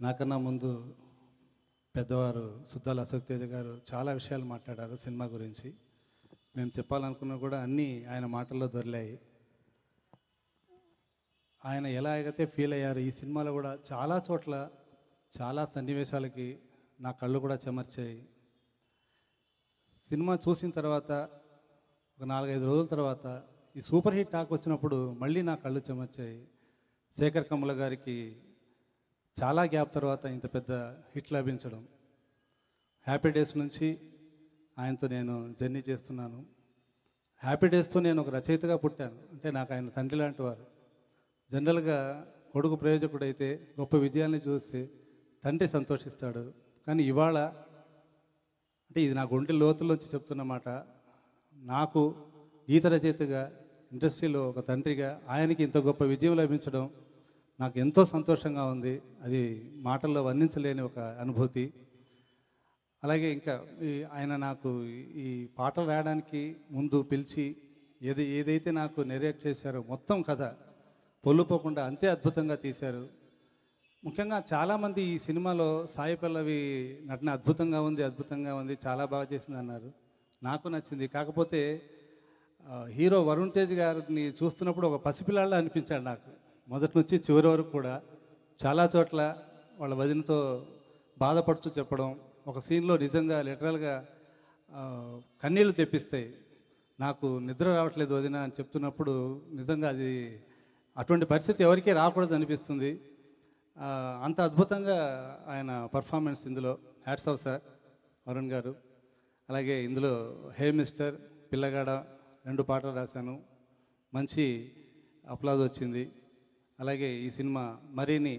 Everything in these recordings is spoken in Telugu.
నాకన్నా ముందు పెద్దవారు సుద్దాల అశోక్ తేజ గారు చాలా విషయాలు మాట్లాడారు సినిమా గురించి. మేము చెప్పాలనుకున్నా కూడా అన్నీ ఆయన మాటల్లో దొరిలాయి. ఆయన ఎలా అయితే ఫీల్ అయ్యారు ఈ సినిమాలో కూడా చాలా చోట్ల చాలా సన్నివేశాలకి నా కళ్ళు కూడా చెమర్చాయి. సినిమా చూసిన తర్వాత ఒక 4-5 రోజుల తర్వాత ఈ సూపర్ హిట్ టాక్ వచ్చినప్పుడు మళ్ళీ నా కళ్ళు చెమర్చాయి. శేఖర్ కమ్ముల గారికి చాలా గ్యాప్ తర్వాత ఇంత పెద్ద హిట్ లభించడం. హ్యాపీ డేస్ నుంచి ఆయనతో నేను జర్నీ చేస్తున్నాను. హ్యాపీ డేస్తో నేను ఒక రచయితగా పుట్టాను. అంటే నాకు ఆయన తండ్రి లాంటి వారు. జనరల్గా కొడుకు ప్రయోజకుడైతే గొప్ప విజయాన్ని చూస్తే తండ్రి సంతోషిస్తాడు. కానీ ఇవాళ అంటే ఇది నా గుండె లోతుల్లోంచి చెప్తున్నమాట. నాకు గీత రచయితగా ఇండస్ట్రీలో ఒక తండ్రిగా ఆయనకి ఇంత గొప్ప విజయం లభించడం నాకు ఎంతో సంతోషంగా ఉంది. అది మాటల్లో వర్ణించలేని ఒక అనుభూతి. అలాగే ఇంకా ఆయన నాకు ఈ పాటలు రాయడానికి ముందు పిలిచి ఏదైతే నాకు నెరేట్ చేశారో మొత్తం కథ పొల్లుపోకుండా అంతే అద్భుతంగా తీశారు. ముఖ్యంగా చాలామంది ఈ సినిమాలో సాయి పల్లవి నటన అద్భుతంగా ఉంది, చాలా బాగా చేసింది అన్నారు. నాకు నచ్చింది. కాకపోతే హీరో వరుణ్ తేజ్ గారిని చూస్తున్నప్పుడు ఒక పసిపిల్లాళ్ళ అనిపించాడు నాకు. మొదటి నుంచి చివరి వరకు కూడా చాలా చోట్ల వాళ్ళ వదినతో బాధపడుతూ చెప్పడం, ఒక సీన్లో నిజంగా లిటరల్గా కన్నీళ్లు తెప్పిస్తాయి. నాకు నిద్ర రావట్లేదు వదిన అని చెప్తున్నప్పుడు నిజంగా అది అటువంటి పరిస్థితి ఎవరికీ రాకూడదు అనిపిస్తుంది. అంత అద్భుతంగా ఆయన పర్ఫార్మెన్స్ ఇందులో. హ్యాట్స్ ఆఫ్ సార్ వరుణ్ గారు. అలాగే ఇందులో హే మిస్టర్, పిల్లగాడ 2 పాటలు రాశాను. మంచి అప్లాజ్ వచ్చింది. అలాగే ఈ సినిమా మరిన్ని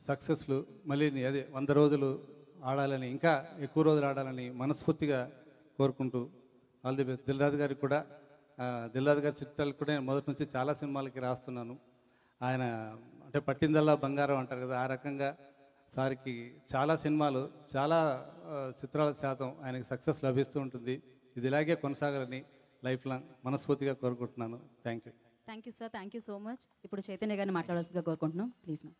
సక్సెస్లు మళ్ళీ అదే 100 రోజులు ఆడాలని, ఇంకా ఎక్కువ రోజులు ఆడాలని మనస్ఫూర్తిగా కోరుకుంటూ ఆల్ ది బెస్ట్. దిల్రాజు గారికి కూడా, దిల్రాజు గారి చిత్రాలకు కూడా నేను మొదటి నుంచి చాలా సినిమాలకి రాస్తున్నాను. ఆయన అంటే పట్టిందల్లా బంగారం అంటారు కదా, ఆ రకంగా సార్కి చాలా సినిమాలు, చాలా చిత్రాల శాతం ఆయనకి సక్సెస్ లభిస్తూ ఉంటుంది. ఇది ఇలాగే కొనసాగాలని లైఫ్ లాంగ్ మనస్ఫూర్తిగా కోరుకుంటున్నాను. Thank you sir. Thank you so much. ఇప్పుడు చైతన్య గారిని మాట్లాడాల్సిందిగా కోరుకుంటున్నాం. Please ma'am.